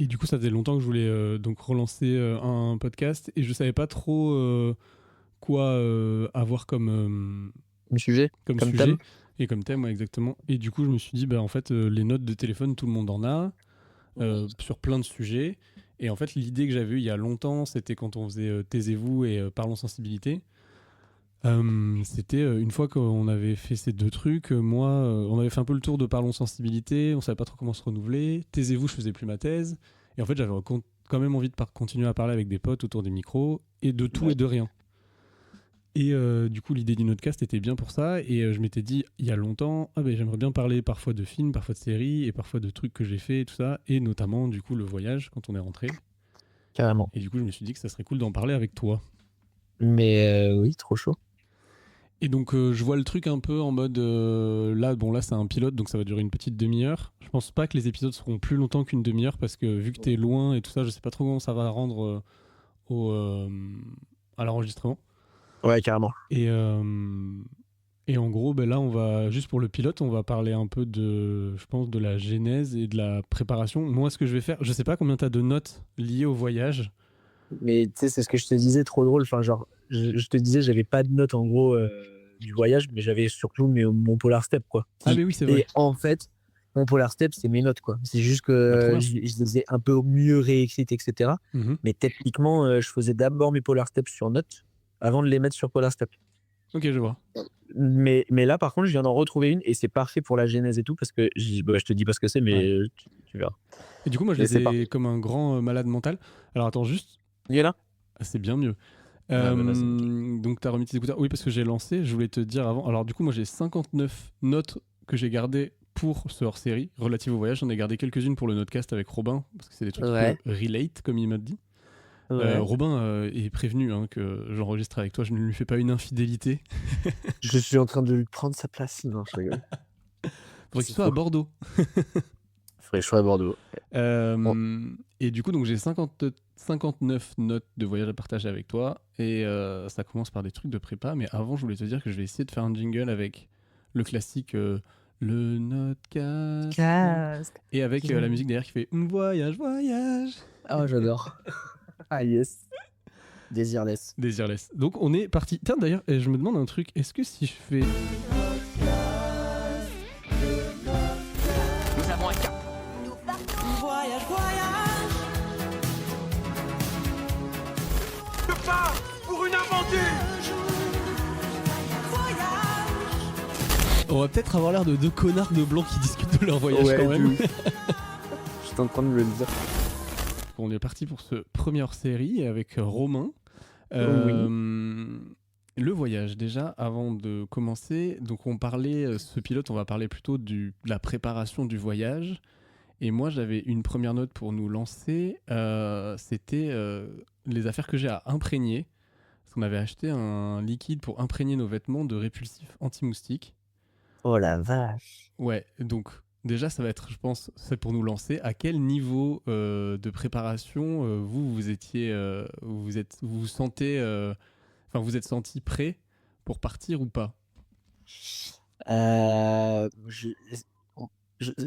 Et du coup, ça faisait longtemps que je voulais donc relancer un podcast et je savais pas trop quoi avoir Le sujet, comme comme thème. sujet et comme thème, ouais, exactement. Et du coup, je me suis dit, bah, en fait, les notes de téléphone, tout le monde en a sur plein de sujets. Et en fait, l'idée que j'avais eue il y a longtemps, c'était quand on faisait Taisez-vous et Parlons Sensibilité. C'était une fois qu'on avait fait ces deux trucs, moi, on avait fait un peu le tour de Parlons Sensibilité, on savait pas trop comment se renouveler. Taisez-vous, je faisais plus ma thèse. Et en fait, j'avais quand même envie de continuer à parler avec des potes autour des micros et de tout Ouais. et de rien. Et du coup, l'idée du podcast était bien pour ça. Et je m'étais dit, il y a longtemps, ah ben, j'aimerais bien parler parfois de films, parfois de séries, et parfois de trucs que j'ai fait et tout ça. Et notamment, du coup, le voyage quand on est rentré. Carrément. Et du coup, je me suis dit que ça serait cool d'en parler avec toi. Mais oui, trop chaud. Et donc, je vois le truc un peu en mode. Là, c'est un pilote, donc ça va durer une petite demi-heure. Je pense pas que les épisodes seront plus longtemps qu'une demi-heure parce que vu que t'es loin et tout ça, je sais pas trop comment ça va rendre au, à l'enregistrement. Ouais, carrément. Et, et en gros, ben là, on va, juste pour le pilote, on va parler un peu je pense, de la genèse et de la préparation. Moi, ce que je vais faire, je sais pas combien tu as de notes liées au voyage. Mais tu sais, c'est ce que je te disais, trop drôle. Enfin, genre, je te disais, j'avais pas de notes en gros du voyage, mais j'avais surtout mon Polar Step, quoi. Ah, mais oui, c'est Et vrai. en fait, mon Polar Step, c'est mes notes, quoi. C'est juste Bah, trop que bien. je les ai un peu mieux réécrites, etc. Mhm. Mais techniquement, je faisais d'abord mes Polar Steps sur notes avant de les mettre sur Polar Step. Ok, je vois. Mais là, par contre, je viens d'en retrouver une et c'est parfait pour la genèse et tout parce que je te dis pas ce que c'est, Ouais. mais tu verras. Et du coup, moi, je Mais les c'est parfait. ai comme un grand malade mental. Alors, attends, juste. Il est là? Ah, c'est bien mieux. Ah, bah là, c'est nickel. Donc, tu as remis tes écouteurs. Oui, parce que j'ai lancé, je voulais te dire avant. Alors, du coup, moi, j'ai 59 notes que j'ai gardées pour ce hors-série relative au voyage. J'en ai gardé quelques-unes pour le Notecast avec Robin, parce que c'est des trucs qui peuvent Ouais, relate, comme il m'a dit. ouais. Robin est prévenu que j'enregistre avec toi, je ne lui fais pas une infidélité. Je suis en train de lui prendre sa place. Non, je rigole. Faudrait qu'il C'est soit à faux. Bordeaux. Faudrait choix à Bordeaux. Bon, Et du coup, donc j'ai 59 notes de voyage à partager avec toi. Et ça commence par des trucs de prépa. Mais avant, je voulais te dire que je vais essayer de faire un jingle avec le classique le Notecast. casque. Et avec la musique derrière qui fait Voyage, voyage. Ah, j'adore. Ah, yes. Désirless. Désirless. Donc on est parti. Tiens, d'ailleurs, je me demande un truc. Est-ce que si je fais. Nous avons un cap. Voyage, voyage. Je pars pour une aventure. On va peut-être avoir l'air de deux connards de blancs qui discutent de leur voyage Ouais, quand de même. Je suis en train de me le dire. On est parti pour ce premier hors-série avec Romain. Oui. Le voyage, déjà, avant de commencer, donc on parlait, ce pilote, on va parler plutôt de la préparation du voyage. Et moi, j'avais une première note pour nous lancer. C'était les affaires que j'ai à imprégner. Parce qu'on avait acheté un liquide pour imprégner nos vêtements de répulsif anti-moustique. Oh la vache. Ouais, donc déjà, ça va être, je pense, c'est pour nous lancer. À quel niveau de préparation vous étiez, vous vous sentez, vous êtes senti prêt pour partir ou pas? Euh, je-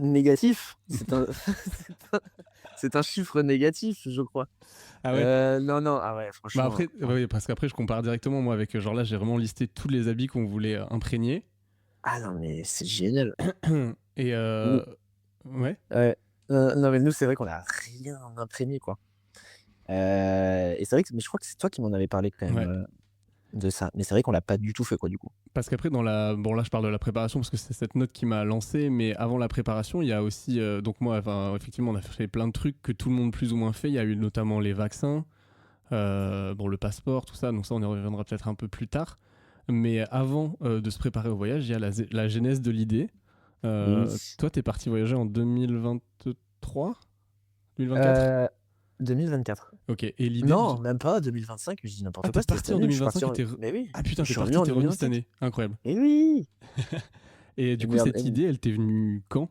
Négatif. C'est un chiffre négatif, je crois. Ah ouais. Non, non. Ah ouais, Bah franchement. après, ouais, parce qu'après, je compare directement moi avec genre là, j'ai vraiment listé tous les habits qu'on voulait imprégner. Ah non, mais c'est génial. Et Nous- ouais. ouais. Non, mais nous, c'est vrai qu'on a rien imprégné, quoi. Et c'est vrai mais je crois que c'est toi qui m'en avais parlé quand même Ouais. de ça. Mais c'est vrai qu'on l'a pas du tout fait, quoi, du coup. Parce qu'après, bon là, je parle de la préparation parce que c'est cette note qui m'a lancé, mais avant la préparation, il y a aussi, donc moi, effectivement, on a fait plein de trucs que tout le monde plus ou moins fait. Il y a eu notamment les vaccins, le passeport, tout ça. Donc ça, on y reviendra peut-être un peu plus tard. Mais avant de se préparer au voyage, il y a la genèse de l'idée. Oui. Toi, t'es parti voyager en 2023 2024. 2024. Ok, et l'idée Non, même pas 2025, je dis Ah, n'importe t'es quoi, c'était cette parti en année. Je suis parti 2025 en... Mais oui, Ah putain, je t'es suis revenu parti, en t'es revenu cette 2025. année. Incroyable. Et oui. Et du Et coup, merde. cette idée, elle t'est venue quand?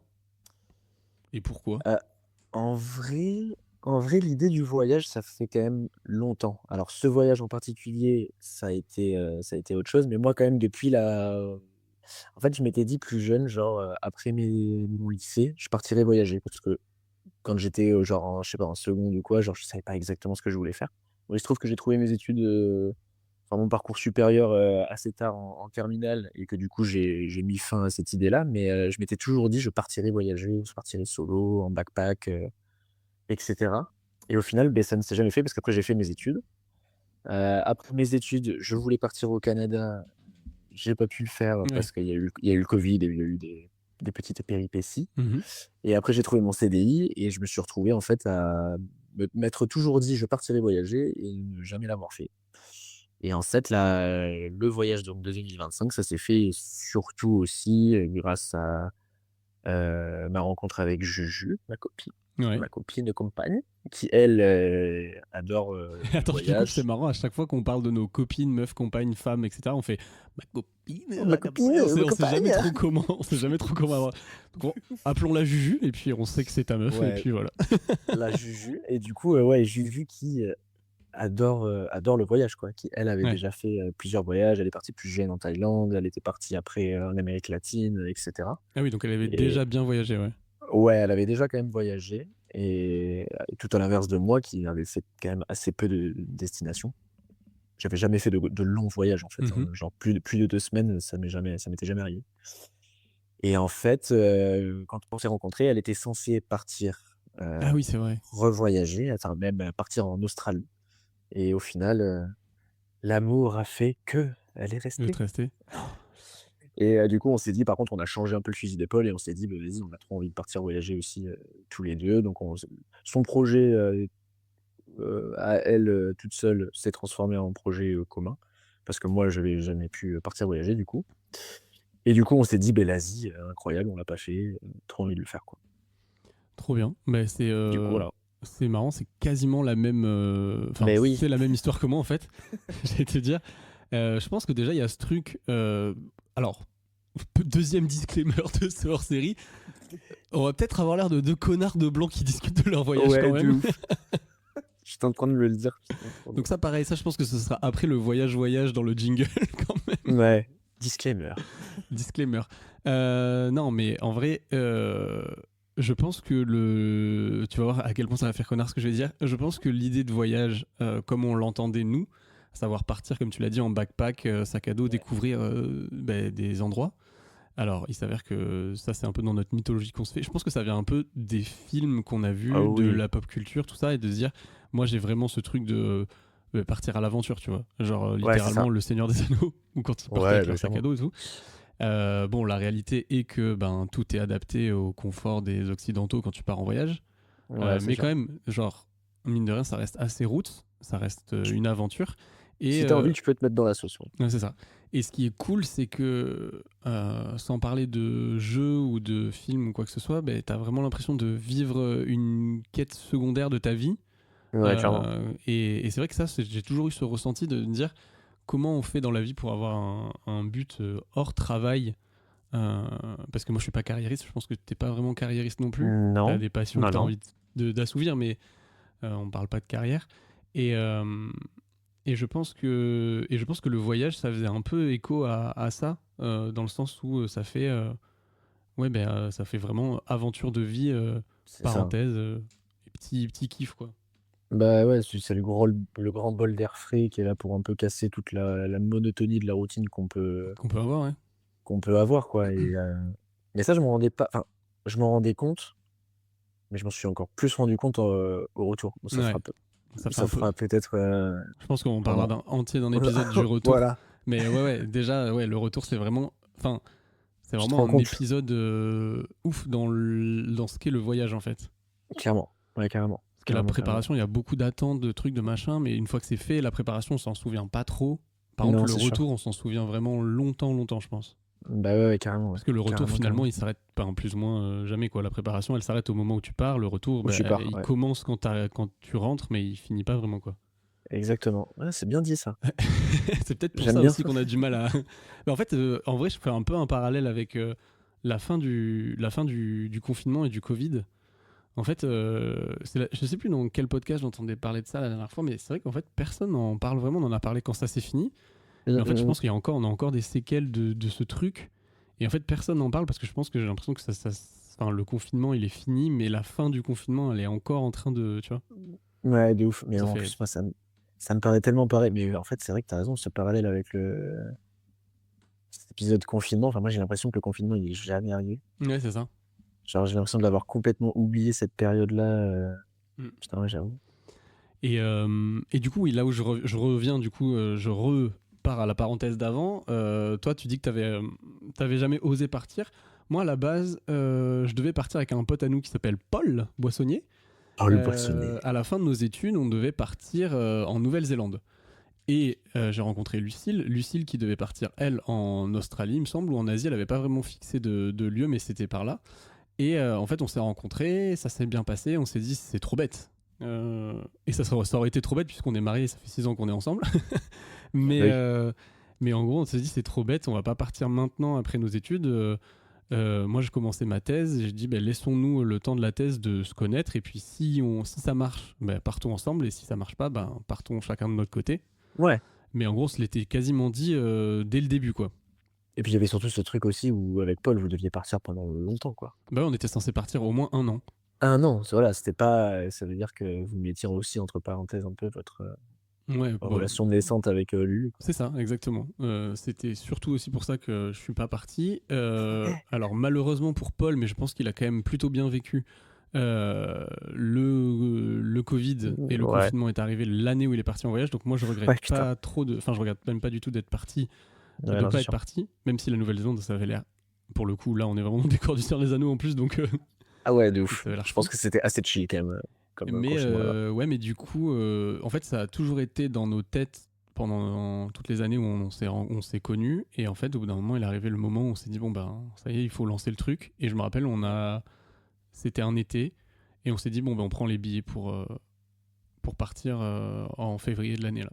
Et pourquoi? Euh, en vrai, l'idée du voyage, ça fait quand même longtemps. Alors, ce voyage en particulier, ça a été autre chose. Mais moi, quand même, depuis en fait, je m'étais dit plus jeune, genre, après mon lycée, je partirais voyager. Parce que quand j'étais, genre en je sais pas, en seconde ou quoi, genre je savais pas exactement ce que je voulais faire. Moi, il se trouve que j'ai trouvé mes études, enfin mon parcours supérieur, assez tard en terminale et que du coup j'ai mis fin à cette idée-là. Mais, je m'étais toujours dit: «Je partirai voyager, je partirai solo, en backpack, et cetera». Et au final, beh, ça ne s'est jamais fait parce qu'après j'ai fait mes études. Après mes études, je voulais partir au Canada, j'ai pas pu le faire Ouais. parce qu'il y a eu le covid et il y a eu des petites péripéties. Mmh. Et après j'ai trouvé mon CDI et je me suis retrouvé en fait à m'être toujours dit: «Je partirai voyager» et ne jamais l'avoir fait. Et en fait là, le voyage donc de 2025, ça s'est fait surtout aussi, grâce à, ma rencontre avec Juju, Ouais. ma copine de compagne, qui elle, adore, le Attends, je te coupe, c'est voyage. marrant, à chaque fois qu'on parle de nos copines, meufs, compagnes, femmes, etc., on fait ma copine, Ma comme ça, copine, ma on sait jamais compagne. trop comment, on sait jamais trop comment avoir. Donc, appelons-la Juju, et puis on sait que c'est ta meuf, et Ouais, puis voilà. la Juju. Et du coup, ouais, Juju qui, adore le voyage quoi, qui elle avait Ouais. déjà fait, plusieurs voyages. Elle est partie plus jeune en Thaïlande, elle était partie après, en Amérique latine, et cetera. Ah oui, donc elle avait Et déjà bien voyagé, ouais. ouais, elle avait déjà quand même voyagé et tout à l'inverse de moi qui avait fait quand même assez peu de destinations. J'avais jamais fait de longs voyages en fait, hein, Mmh. genre plus de 2 semaines, ça m'était jamais arrivé. Et en fait, quand on s'est rencontrés, elle était censée partir, Ah oui, c'est vrai. revoyager, enfin même, partir en Australie. Et au final, l'amour a fait qu'elle est Je vais restée. te rester. Et du coup, on s'est dit par contre, on a changé un peu le fusil d'épaule et on s'est dit: «Bah, vas-y, on a trop envie de partir voyager aussi, tous les 2». Donc son projet, à elle, toute seule, s'est transformé en projet, commun. Parce que moi, j'avais jamais pu, partir voyager du coup. Et du coup, on s'est dit: «Beh, l'Asie, incroyable, on l'a pas fait, trop envie de le faire, quoi». Trop bien. Bah, Du coup, voilà. c'est marrant, c'est quasiment la même. Enfin, Beh, oui. c'est la même histoire que moi, en fait. J'allais te dire. Je pense que déjà, il y a ce truc. Alors, deuxième disclaimer de ce hors série. On va peut-être avoir l'air de deux connards de blancs qui discutent de leur voyage Ouais, quand de même. ouf. J'étais en train de me le dire, putain, trop Donc drôle. ça, pareil, ça, je pense que ce sera après le voyage dans le jingle quand même. Ouais, disclaimer. Disclaimer. Non, mais en vrai, je pense que tu vas voir à quel point ça va faire connard ce que je vais dire. Je pense que l'idée de voyage, comme on l'entendait nous, à savoir partir, comme tu l'as dit, en backpack, sac à dos, Ouais. découvrir des endroits. Alors, il s'avère que ça, c'est un peu dans notre mythologie qu'on se fait. Je pense que ça vient un peu des films qu'on a Ah vus, de oui. la pop culture, tout ça, et de se dire, moi, j'ai vraiment ce truc de partir à l'aventure, tu vois. Genre, Ouais, c'est ça. littéralement, le Seigneur des Anneaux, ou quand ils partaient Ouais, avec bah, leur sac à clairement. dos et tout. Bon, la réalité est que ben, tout est adapté au confort des Occidentaux quand tu pars en voyage. Ouais, c'est Mais quand sûr. même, genre, mine de rien, ça reste assez route, ça reste une aventure. Et Si tu as envie, tu peux te mettre dans la sauce, ouais. ouais, c'est ça. Et ce qui est cool, c'est que sans parler de jeux ou de films ou quoi que ce soit, ben, tu as vraiment l'impression de vivre une quête secondaire de ta vie. Ouais, clairement. Et c'est vrai que ça, j'ai toujours eu ce ressenti de me dire comment on fait dans la vie pour avoir un but hors travail. Parce que moi, je suis pas carriériste, je pense que t'es pas vraiment carriériste non plus. Tu as Non. des passions que Non, tu as non. envie d'assouvir, mais on parle pas de carrière. Et, euh, et je pense que le voyage, ça faisait un peu écho à ça, dans le sens où ça fait, ça fait vraiment aventure de vie, C'est ça. parenthèse, et petit kiff, quoi. Bah, ouais, c'est le grand bol d'air frais qui est là pour un peu casser toute la monotonie de la routine Qu'on peut avoir, ouais. qu'on peut avoir, quoi. Mais ça, je m'en rendais pas enfin, je m'en rendais compte, mais je m'en suis encore plus rendu compte, au retour. Bon, Ouais, ça fait ça un peu. fera peut-être, Je pense qu'on parlera pendant entier d'un épisode du retour. voilà, Mais ouais, déjà, ouais, le retour, c'est vraiment. Enfin, c'est tu te vraiment rends un compte, épisode ouf dans ce qu'est le voyage, en fait. clairement. Ouais, carrément, Parce que la carrément, carrément. préparation, il y a beaucoup d'attentes, de trucs, de machin, mais une fois que c'est fait, la préparation, on s'en souvient pas trop. Par contre, Non, le c'est sûr. retour, on s'en souvient vraiment longtemps, longtemps, je pense. Bah, ouais, ouais, carrément, ouais. Parce que le retour, Carrément, finalement, carrément. il s'arrête pas, plus ou moins jamais, quoi. La préparation, elle s'arrête au moment où tu pars. Le retour, Où bah, tu pars, il ouais. commence quand tu rentres, mais il finit pas vraiment, quoi. Exactement. Ouais, c'est bien dit ça. C'est peut-être pour J'aime ça bien. aussi qu'on a du mal à. Mais en fait, en vrai, je fais un peu un parallèle avec la fin du confinement et du Covid. En fait, je sais plus dans quel podcast j'entendais parler de ça la dernière fois, mais c'est vrai qu'en fait, personne n'en parle vraiment. On en a parlé quand ça s'est fini. Mais en fait, je pense on a encore des séquelles de ce truc. Et en fait, personne n'en parle parce que je pense que j'ai l'impression que ça enfin, le confinement, il est fini, mais la fin du confinement, elle est encore en train de, tu vois. Ouais, de ouf. Mais Ça en fait. plus, moi, ça me paraît tellement pareil. Mais en fait, c'est vrai que tu as raison, ce parallèle avec cet épisode confinement. Enfin, moi, j'ai l'impression que le confinement, il est jamais arrivé. Ouais, c'est ça. Genre, j'ai l'impression de l'avoir complètement oublié cette période-là. Mm. Putain, ouais, j'avoue. Et du coup, oui, là où je reviens, du coup, je repars à la parenthèse d'avant. Toi, tu dis que t'avais jamais osé partir. Moi, à la base, je devais partir avec un pote à nous qui s'appelle Paul Boissonnier. Oh, le poissonnier. À la fin de nos études, on devait partir en Nouvelle-Zélande. Et j'ai rencontré Lucille qui devait partir, elle, en Australie, il me semble, ou en Asie. Elle n'avait pas vraiment fixé de lieu, mais c'était par là. Et en fait, on s'est rencontrés, ça s'est bien passé. On s'est dit, c'est trop bête. Et ça aurait été trop bête puisqu'on est mariés, ça fait 6 ans qu'on est ensemble. mais, Oui. mais en gros, on s'est dit, c'est trop bête, on va pas partir maintenant après nos études. Moi, je commençais ma thèse et j'ai dit, laissons-nous le temps de la thèse de se connaître. Et puis, si ça marche, partons ensemble. Et si ça marche pas, partons chacun de notre côté. Ouais. Mais en gros, on se l'était quasiment dit dès le début, quoi. Et puis, il y avait surtout ce truc aussi où, avec Paul, vous deviez partir pendant longtemps, quoi. On était censé partir au moins 1 an. Non, voilà, c'était pas. Ça veut dire que vous mettiez aussi entre parenthèses un peu votre Ouais, relation naissante avec lui. c'est ça, exactement. C'était surtout aussi pour ça que je suis pas parti. Ouais. Alors malheureusement pour Paul, mais je pense qu'il a quand même plutôt bien vécu. Le Covid et le Ouais. confinement est arrivé l'année où il est parti en voyage, donc moi je regrette Ouais, putain. pas trop enfin je regrette même pas du tout d'être parti, Ouais, de non, pas c'est être sûr. parti, même si la Nouvelle-Zélande ça avait l'air, pour le coup là on est vraiment dans des décors du Seigneur des Anneaux en plus, donc Ah ouais, de ça ouf. avait l'air Je fou. pense que c'était assez chill quand même, comme Mais confinement là-bas. ouais, mais du coup, en fait, ça a toujours été dans nos têtes pendant toutes les années où on s'est connus. Et en fait, au bout d'un moment, il est arrivé le moment où on s'est dit, ça y est, il faut lancer le truc. Et je me rappelle, c'était un été. Et on s'est dit, on prend les billets pour partir en février de l'année là.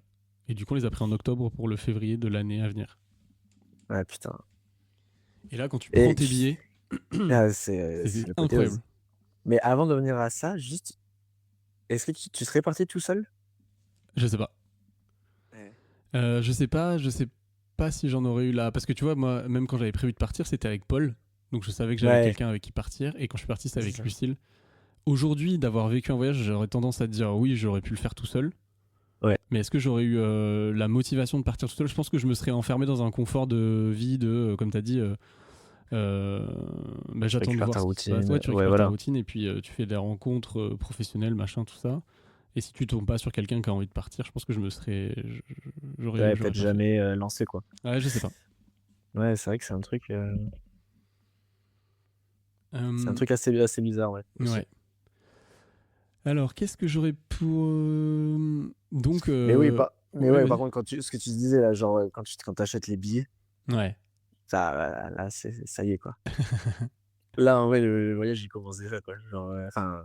Et du coup, on les a pris en octobre pour le février de l'année à venir. Ouais, putain. Et là, quand tu Et prends tes billets, c'est c'est l'apothéose. incroyable. Mais avant de venir à ça, juste, est-ce que tu serais parti tout seul? Je sais pas. Ouais. Je sais pas si j'en aurais eu là. Parce que tu vois, moi, même quand j'avais prévu de partir, c'était avec Paul. Donc je savais que j'avais Ouais, quelqu'un avec qui partir. Et quand je suis parti, c'était c'est avec ça. Lucille. Aujourd'hui, d'avoir vécu un voyage, j'aurais tendance à dire oui, j'aurais pu le faire tout seul. Ouais. Mais est-ce que j'aurais eu la motivation de partir tout seul? Je pense que je me serais enfermé dans un confort de vie, comme tu as dit. J'attends de Récupères voir ta ce qui se passe. routine. Ouais, tu Ouais, récupères ta voilà. routine et puis tu fais des rencontres professionnelles, machin, tout ça. Et si tu tombes pas sur quelqu'un qui a envie de partir, je pense que j'aurais Ouais, j'aurais peut-être pas fait. jamais lancé, quoi. Ouais, je sais pas. Ouais, c'est vrai que c'est un truc Euh, assez bizarre, ouais. Aussi. ouais. Alors, qu'est-ce que j'aurais pour. Donc. Mais oui, mais ouais, vas-y. par contre, ce que tu disais là, genre, quand t'achètes les billets, Ouais. ça, là, ça y est, quoi. Là, en vrai, le voyage, il commence déjà, quoi. Genre, enfin,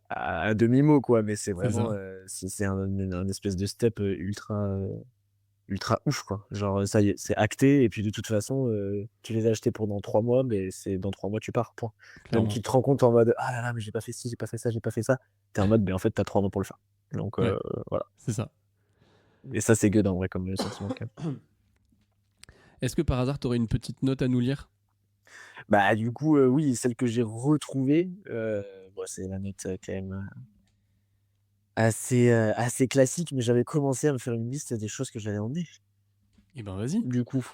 à demi-mot, quoi, mais c'est C'est vraiment, ça. c'est un espèce de step ultra ouf, quoi. Genre, ça y est, c'est acté, et puis de toute façon, tu les as achetés pour dans 3 mois, mais c'est dans 3 mois, tu pars, point. Même Clairement. tu te rends compte en mode, ah là là, mais j'ai pas fait ci, j'ai pas fait ça, j'ai pas fait ça. T'es en mode, mais en fait, t'as 3 mois pour le faire. Donc, Ouais. voilà. C'est ça. Et ça, c'est good, en vrai, comme sentiment, quand même. Est-ce que par hasard, t'aurais une petite note à nous lire? Bah, du coup, oui, celle que j'ai retrouvée, bon, c'est la note, quand même, assez classique, mais j'avais commencé à me faire une liste des choses que j'allais emmener, Eh ben, vas-y. du coup.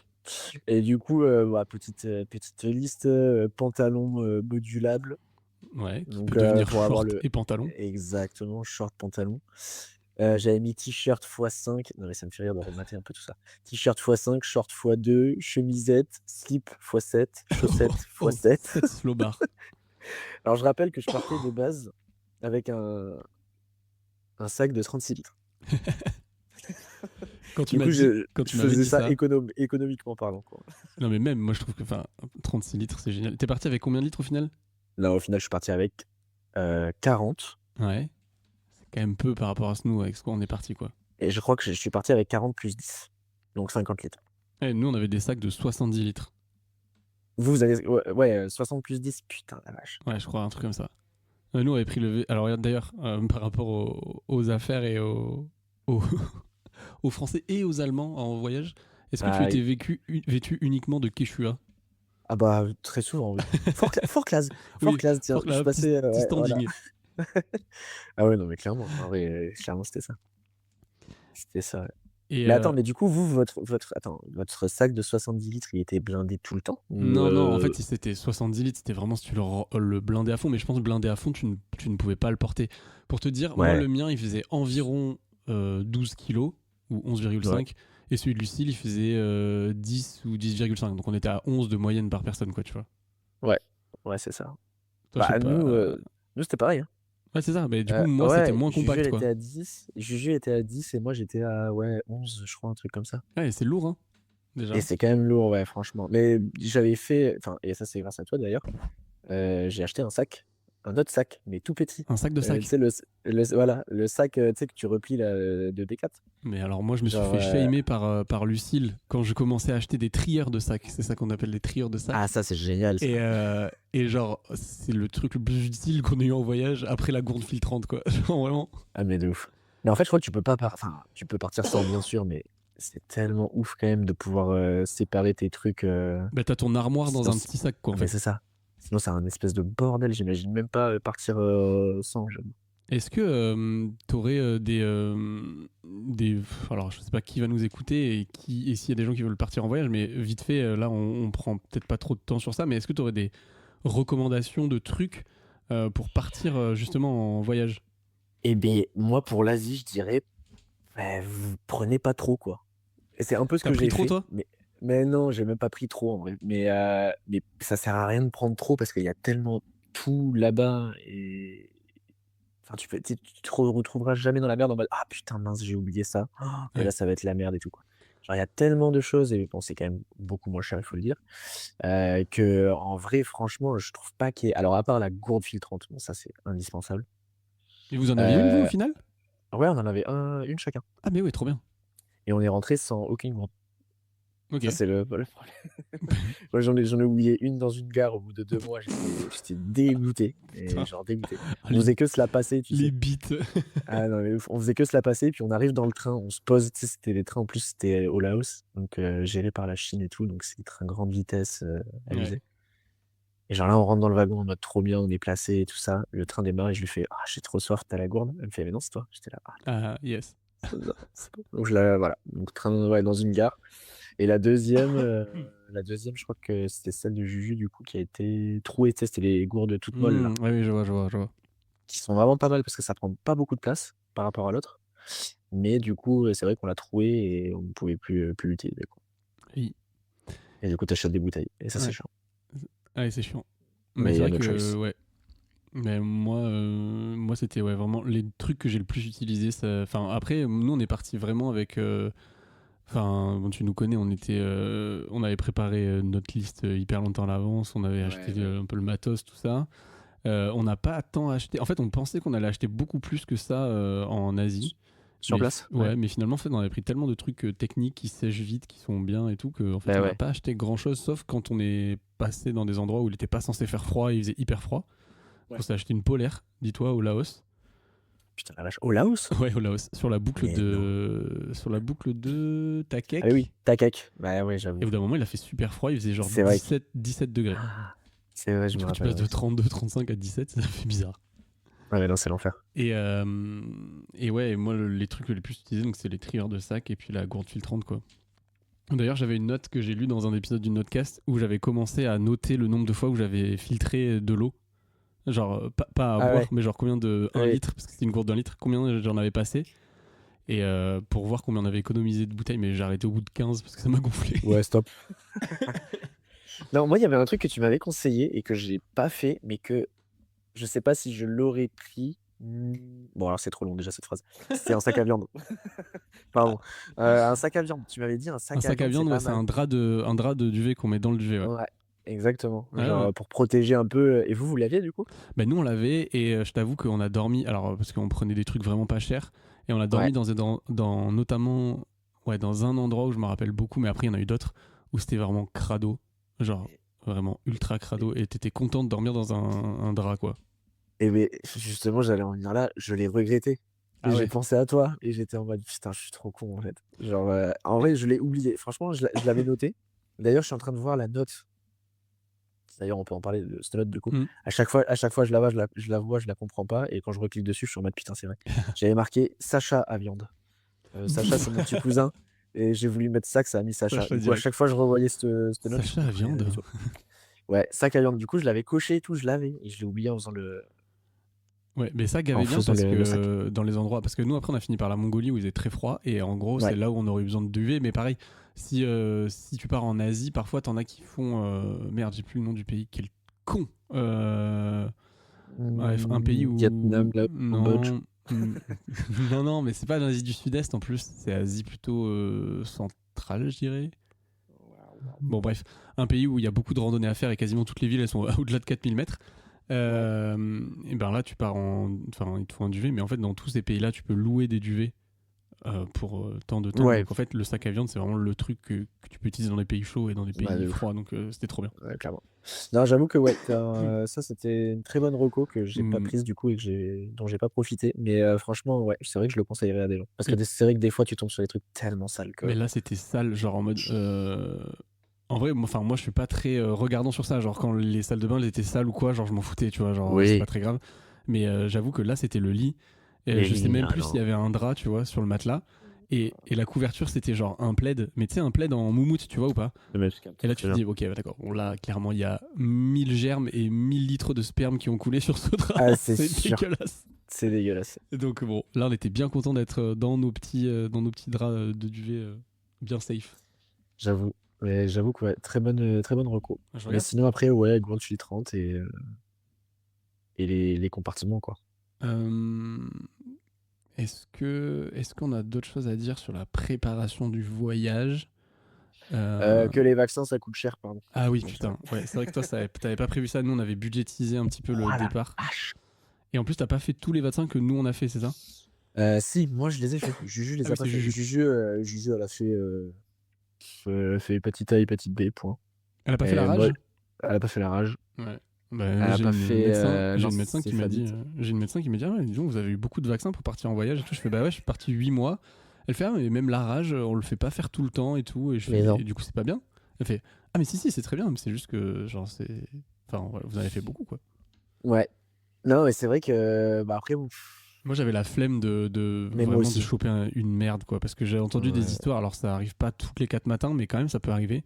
Et du coup, bah, petite liste, pantalon, modulable. Ouais, qui Donc, peut devenir pour avoir short et pantalon. exactement, short, pantalon. J'avais mis t-shirt x5. Non, mais ça me fait rire de remater un peu tout ça. T-shirt x5, short x2, chemisette, slip x7, chaussettes x7. 7 slow bar. Alors, je rappelle que je partais de base avec un sac de 36 litres. Quand tu Du m'as coup, dit, je quand tu je m'avais faisais dit ça ça. économiquement parlant, quoi. Non, mais même, moi, je trouve que 36 litres, c'est génial. T'es parti avec combien de litres au final? Là, au final, je suis parti avec 40. Ouais. C'est quand même peu par rapport à ce nous, avec ce qu'on est parti, quoi. Et je crois que je suis parti avec 40 plus 10. Donc 50 litres. Et nous, on avait des sacs de 70 litres. Vous avez 60 plus 10, putain la vache. Ouais, je crois, un truc comme ça. Nous, on avait pris Alors, regarde, d'ailleurs, par rapport aux affaires et aux, aux Français et aux Allemands en voyage, est-ce que tu Ah, étais vêtu uniquement de Quechua? Ah bah, très souvent, oui. Fort classe, Oui, tiens, pour je suis la petit, passé, petit ouais, voilà. standing. Ah ouais, non, mais clairement, en vrai, clairement, c'était ça. C'était ça, ouais. Et Mais attends, mais du coup, vous, votre sac de 70 litres, il était blindé tout le temps? Ou, non, non, en fait, si c'était 70 litres, c'était vraiment si tu le blindais à fond. Mais je pense que blindé à fond, tu ne pouvais pas le porter. Pour te dire, moi, Ouais, le mien, il faisait environ 12 kilos ou ouais, 11,5. Et celui de Lucille, il faisait 10 ou 10,5. Donc on était à 11 de moyenne par personne, quoi, tu vois. ouais, ouais, c'est ça. Toi, je sais Bah, pas. nous, c'était pareil, hein. Ouais, c'est ça. Mais du coup, moi, c'était Ouais, moins Juju, elle compact, quoi. était à 10, Juju était à 10 et moi, j'étais à, ouais, 11, je crois, un truc comme ça. Ouais, et c'est lourd, hein, Et déjà. c'est quand même lourd, ouais, franchement. Mais j'avais fait, enfin, et ça, c'est grâce à toi d'ailleurs, j'ai acheté un autre sac, mais tout petit. Un sac de Tu sac. sais, voilà, le sac, tu sais, que tu replies là, de D4. Mais alors, moi, je me suis Genre, fait shamer par Lucille quand je commençais à acheter des trieurs de sacs. C'est ça qu'on appelle des trieurs de sacs. ah, ça, c'est génial, ça. Et genre, c'est le truc le plus utile qu'on ait eu en voyage après la gourde filtrante, quoi. Genre, vraiment. Ah, mais de ouf. Mais en fait, je crois que tu peux pas, enfin, tu peux partir sans, bien sûr, mais c'est tellement ouf quand même de pouvoir séparer tes trucs. Bah, t'as ton armoire dans Sinon, un petit sac, quoi, ah, en mais fait. c'est ça. Sinon, c'est un espèce de bordel. J'imagine même pas partir sans. Est-ce que t'aurais alors, je sais pas qui va nous écouter et s'il y a des gens qui veulent partir en voyage, mais vite fait, là, on prend peut-être pas trop de temps sur ça, mais est-ce que t'aurais des recommandations de trucs pour partir justement en voyage? Eh bien, moi, pour l'Asie, je dirais, bah, vous prenez pas trop, quoi. Et c'est un peu ce T'as que pris j'ai trop, fait, toi? mais non, j'ai même pas pris trop en vrai. Mais ça sert à rien de prendre trop parce qu'il y a tellement tout là-bas et enfin, tu te retrouveras jamais dans la merde en mode ah putain mince j'ai oublié ça. Et là Ouais. ça va être la merde et tout quoi. Genre il y a tellement de choses et bon c'est quand même beaucoup moins cher il faut le dire que en vrai franchement je trouve pas qu'il y ait alors à part la gourde filtrante bon ça c'est indispensable. Et vous en aviez une, vous, au Euh, final? ouais on en avait une chacun Ah, mais oui, trop bien. et on est rentré sans aucune gourde. Ok. Ça, c'est le problème. Moi, j'en ai oublié une dans une gare au bout de 2 mois, j'étais dégoûté et Putain. genre dégoûté. Ah, On faisait que se la passer, tu les sais? bites. Ah non, mais ouf, on faisait que se la passer, puis on arrive dans le train, on se pose, tu sais, c'était les trains en plus, c'était au Laos, donc géré par la Chine et tout, donc c'est des trains grande vitesse, Ouais. abusés. Et genre là, on rentre dans le wagon en mode trop bien, on est placé et tout ça. Le train démarre et je lui fais: «Ah, j'ai trop soif, tu la gourde?» Elle me fait: «Mais non, c'est toi». J'étais là: «Ah Ah, yes. non, c'est bon». Donc voilà, donc train, ouais, dans une gare. Et la deuxième, je crois que c'était celle de Juju, du coup, qui a été trouée. Tu sais, c'était les gourdes toutes molles, là, Ouais, oui, je vois, je vois, je vois. qui sont vraiment pas mal parce que ça prend pas beaucoup de place par rapport à l'autre. Mais du coup, c'est vrai qu'on l'a trouée et on ne pouvait plus l'utiliser, quoi. Oui. Et du coup, tu achètes des bouteilles et ça, c'est Ouais. chiant. Ouais, c'est chiant. Mais Mais il c'est y a vrai no que, choice. ouais. Mais moi c'était ouais, vraiment les trucs que j'ai le plus utilisé. Enfin, après, nous, on est parti vraiment avec. Enfin, bon, tu nous connais, on avait préparé notre liste hyper longtemps à l'avance. On avait acheté Ouais, ouais. un peu le matos, tout ça. On n'a pas tant acheté. En fait, on pensait qu'on allait acheter beaucoup plus que ça en Asie. Sur place? Ouais. Ouais, mais finalement, en fait, on avait pris tellement de trucs techniques qui sèchent vite, qui sont bien et tout, qu'en fait, Bah on n'a ouais. pas acheté grand chose, sauf quand on est passé dans des endroits où il n'était pas censé faire froid et il faisait hyper froid. Ouais. On s'est acheté une polaire, dis-toi, au Laos. Putain, la vache. Au Laos? Ouais, au Laos, Mais non. sur la boucle de Ah oui, oui, Takek. Takek. Bah ouais, Et j'avoue. au bout d'un moment, il a fait super froid, il faisait genre C'est vrai que 17 degrés. ah, c'est vrai, je Du me coup, tu rappelle, passes ouais. de 32, 35 à 17, ça fait bizarre. Ouais, mais non, c'est l'enfer. Et ouais, moi, les trucs les plus utilisés, donc c'est les trieurs de sac et puis la gourde filtrante, quoi. D'ailleurs, j'avais une note que j'ai lue dans un épisode du Notecast où j'avais commencé à noter le nombre de fois où j'avais filtré de l'eau. Genre, pas à Ah boire, ouais, mais genre combien de 1 ouais. litre, parce que c'était une gourde d'1 litre, combien j'en avais passé. Et pour voir combien on avait économisé de bouteilles, mais j'ai arrêté au bout de 15 parce que ça m'a gonflé. Ouais, stop. Non, moi, il y avait un truc que tu m'avais conseillé et que j'ai pas fait, mais que je sais pas si je l'aurais pris. Bon, alors c'est trop long déjà cette phrase. C'est un sac à viande. Pardon. Un sac à viande. Tu m'avais dit un Un sac à sac à viande, c'est viande, ouais, pas c'est mal. un drap de duvet qu'on met dans le duvet, ouais. Ouais, exactement. Ouais, Genre ouais. pour protéger un peu. Et vous l'aviez du coup? Ben, nous, on l'avait et je t'avoue qu'on a dormi, alors parce qu'on prenait des trucs vraiment pas chers, et on a dormi Ouais. dans notamment ouais, dans un endroit où je me rappelle beaucoup, mais après, il y en a eu d'autres où c'était vraiment crado, genre vraiment ultra crado, et t'étais content de dormir dans un drap, quoi. Et mais justement, j'allais en venir là, je l'ai regretté. Et Ah j'ai ouais. pensé à toi et j'étais en mode putain, je suis trop con en fait. Genre, en vrai, je l'ai oublié. Franchement, je l'avais noté. D'ailleurs, je suis en train de voir la note D'ailleurs, on peut en parler de cette note, du coup. Mmh. À chaque fois, je la vois, je la comprends pas et quand je reclique dessus, je suis en mode: «Putain, c'est vrai». J'avais marqué Sacha à viande. Sacha, c'est mon petit cousin et j'ai voulu mettre sac, ça a mis Sacha. Sacha Du coup, à direct. chaque fois, je revoyais cette note, je Sacha à comprenais rien viande? du tout. Ouais, sac à viande. Du coup, je l'avais coché et tout, je l'avais et je l'ai oublié Ouais, mais ça en gavait bien faisant parce le sac. que dans les endroits. Parce que nous, après, on a fini par la Mongolie où il faisait très froid. Et en gros, c'est Ouais. là où on aurait eu besoin de duvet. Mais pareil, si tu pars en Asie, parfois, t'en as qui font. Merde, j'ai plus le nom du pays. Quel con. Bref, un pays Vietnam, où. Laos, Cambodge. Non. Non, non, mais c'est pas l'Asie du Sud-Est en plus. C'est Asie plutôt centrale, je dirais. Bon, bref, un pays où il y a beaucoup de randonnées à faire et quasiment toutes les villes elles sont au-delà de 4000 mètres. Ouais. Et ben là, tu pars en. Enfin, il te faut un duvet, mais en fait, dans tous ces pays-là, tu peux louer des duvets pour tant de temps. Ouais, Donc, en fait, le sac à viande, c'est vraiment le truc que tu peux utiliser dans les pays chauds et dans des bah, pays de ouf. froids. Donc, c'était trop bien. Ouais, clairement. Non, j'avoue que ouais, ça, c'était une très bonne reco que j'ai pas Mm. prise du coup et dont j'ai pas profité. Mais franchement, ouais, c'est vrai que je le conseillerais à des gens. Parce que Et- c'est vrai que des fois, tu tombes sur des trucs tellement sales mais que. là, c'était sale, genre en mode. En vrai, moi, je suis pas très regardant sur ça. Genre, quand les salles de bain elles étaient sales ou quoi, genre, je m'en foutais, tu vois. Genre, c'est pas Oui, très grave. Mais j'avoue que là, c'était le lit. Et les je sais lits, même ah plus s'il y non. avait un drap, tu vois, sur le matelas. Et la couverture, c'était genre un plaid. Mais tu sais, un plaid en moumoute, tu vois, ou pas? Le mec, c'est Et là, tu très te bien. dis, ok, bah, d'accord. Bon, là, clairement, il y a 1000 germes et 1000 litres de sperme qui ont coulé sur ce drap. Ah, c'est C'est sûr, dégueulasse. c'est dégueulasse. Et donc, bon, là, on était bien content d'être dans nos petits draps de duvet bien safe. J'avoue. Mais j'avoue que ouais, très bonne reco. Je Mais regarde. sinon, après, ouais, Grand Chili 30 et les compartiments, quoi. Euh, est-ce qu'on a d'autres choses à dire sur la préparation du voyage? Que les vaccins, ça coûte cher, pardon. Ah oui, Donc, putain. Ouais, c'est vrai que toi, t'avais pas prévu ça. Nous, on avait budgétisé un petit peu oh le la départ. vache! Et en plus, t'as pas fait tous les vaccins que nous, on a fait, c'est ça? Si, moi je les ai fait. Juju Ah les a oui, pas c'est fait. Juju. Juju, elle a fait hépatite A, hépatite B, point. Elle a pas fait la Et moi, rage? elle a pas fait la rage. Ouais. Bah, Elle a pas fait j'ai une médecin qui m'a dit, l'encéphalite. j'ai une médecin qui m'a dit, ah ouais, dis donc, vous avez eu beaucoup de vaccins pour partir en voyage et tout. Je fais, bah ouais, je suis parti 8 mois. Elle fait, ah, mais même la rage, on le fait pas faire tout le temps et tout. Et je fais, Mais mais non. du coup, c'est pas bien. Elle fait, ah, mais si, c'est très bien, mais c'est juste que, genre, c'est. Enfin, voilà, vous en avez fait beaucoup, quoi. Ouais. Non, mais c'est vrai que, bah après, Moi, j'avais la flemme mais moi vraiment de aussi. choper une merde, quoi. Parce que j'ai entendu des Ouais. histoires, alors ça arrive pas toutes les 4 matins, mais quand même, ça peut arriver.